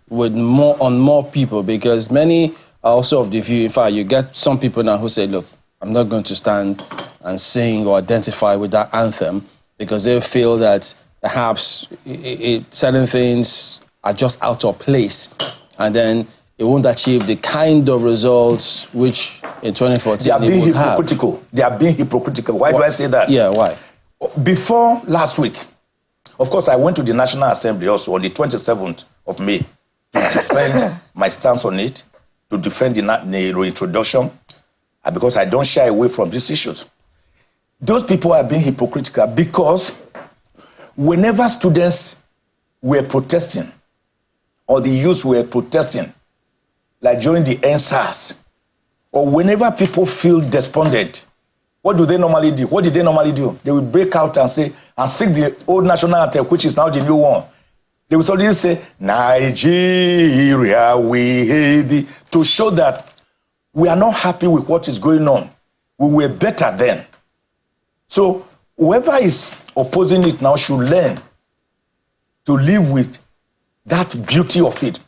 with more people, because many are also of the view, in fact, you get some people now who say, look, I'm not going to stand and sing or identify with that anthem, because they feel that perhaps certain things are just out of place, and then it won't achieve the kind of results which in 2014 they are being hypocritical. Have. They are being hypocritical. Why do I say that? Yeah, why? Before last week, of course, I went to the National Assembly also on the 27th of May to defend my stance on it, to defend the reintroduction, because I don't shy away from these issues. Those people are being hypocritical because whenever students were protesting, or the youth were protesting, like during the NSAS, or whenever people feel despondent, what do they normally do? What did they normally do? They will break out and say, and sing the old national anthem, which is now the new one. They will suddenly say, Nigeria, we hate thee, to show that we are not happy with what is going on. We were better then. So whoever is opposing it now should learn to live with that beauty of it.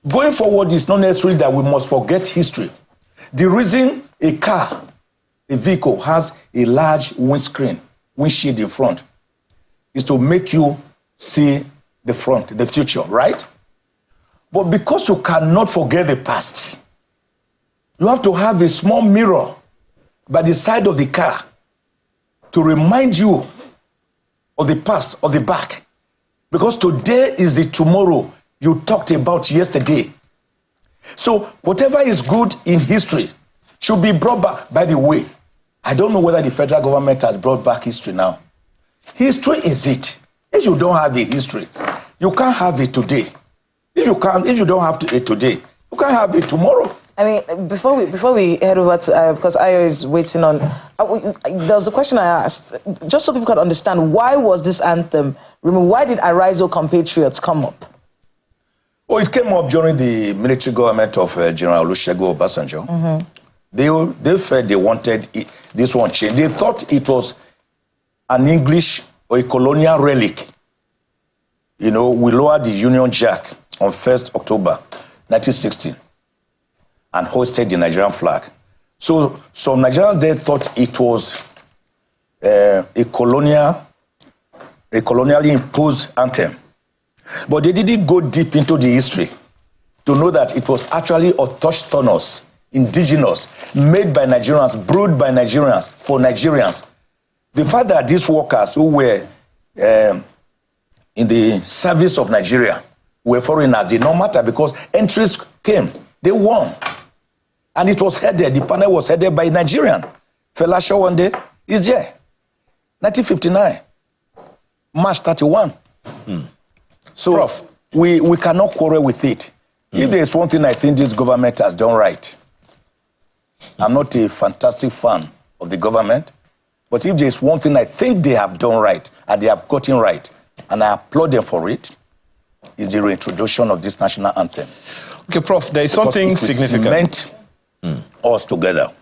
Going forward, it's not necessary that we must forget history. The reason a vehicle has a large windshield in front, is to make you see the front, the future, right? But because you cannot forget the past, you have to have a small mirror by the side of the car to remind you of the past, of the back. Because today is the tomorrow you talked about yesterday. So whatever is good in history should be brought back. By the way, I don't know whether the federal government has brought back history now. History is it. If you don't have a history, you can't have it today. If you don't have it today, you can't have it tomorrow. I mean, before we head over to, because Ayo is waiting on, there was a question I asked, just so people can understand, why was this anthem removed? Why did Arise, O Compatriots come up? Oh, it came up during the military government of General Olusegun Obasanjo. Mm-hmm. They felt they wanted this one changed. They thought it was an English or a colonial relic. You know, we lowered the Union Jack on 1st October 1916 and hoisted the Nigerian flag. So some Nigerians there thought it was a colonially imposed anthem. But they didn't go deep into the history to know that it was actually autochthonous, indigenous, made by Nigerians, brewed by Nigerians, for Nigerians. The fact that these workers who were in the service of Nigeria were foreigners did not matter, because entries came, they won. And it was headed, the panel was headed by a Nigerian. Fela Showande is there. 1959, March 31. Mm. So Prof, we cannot quarrel with it. Mm. If there's one thing I think this government has done right, I'm not a fantastic fan of the government, but if there's one thing I think they have done right, and they have gotten right, and I applaud them for it, is the reintroduction of this national anthem. Okay, Prof, there is something significant. Cement us together.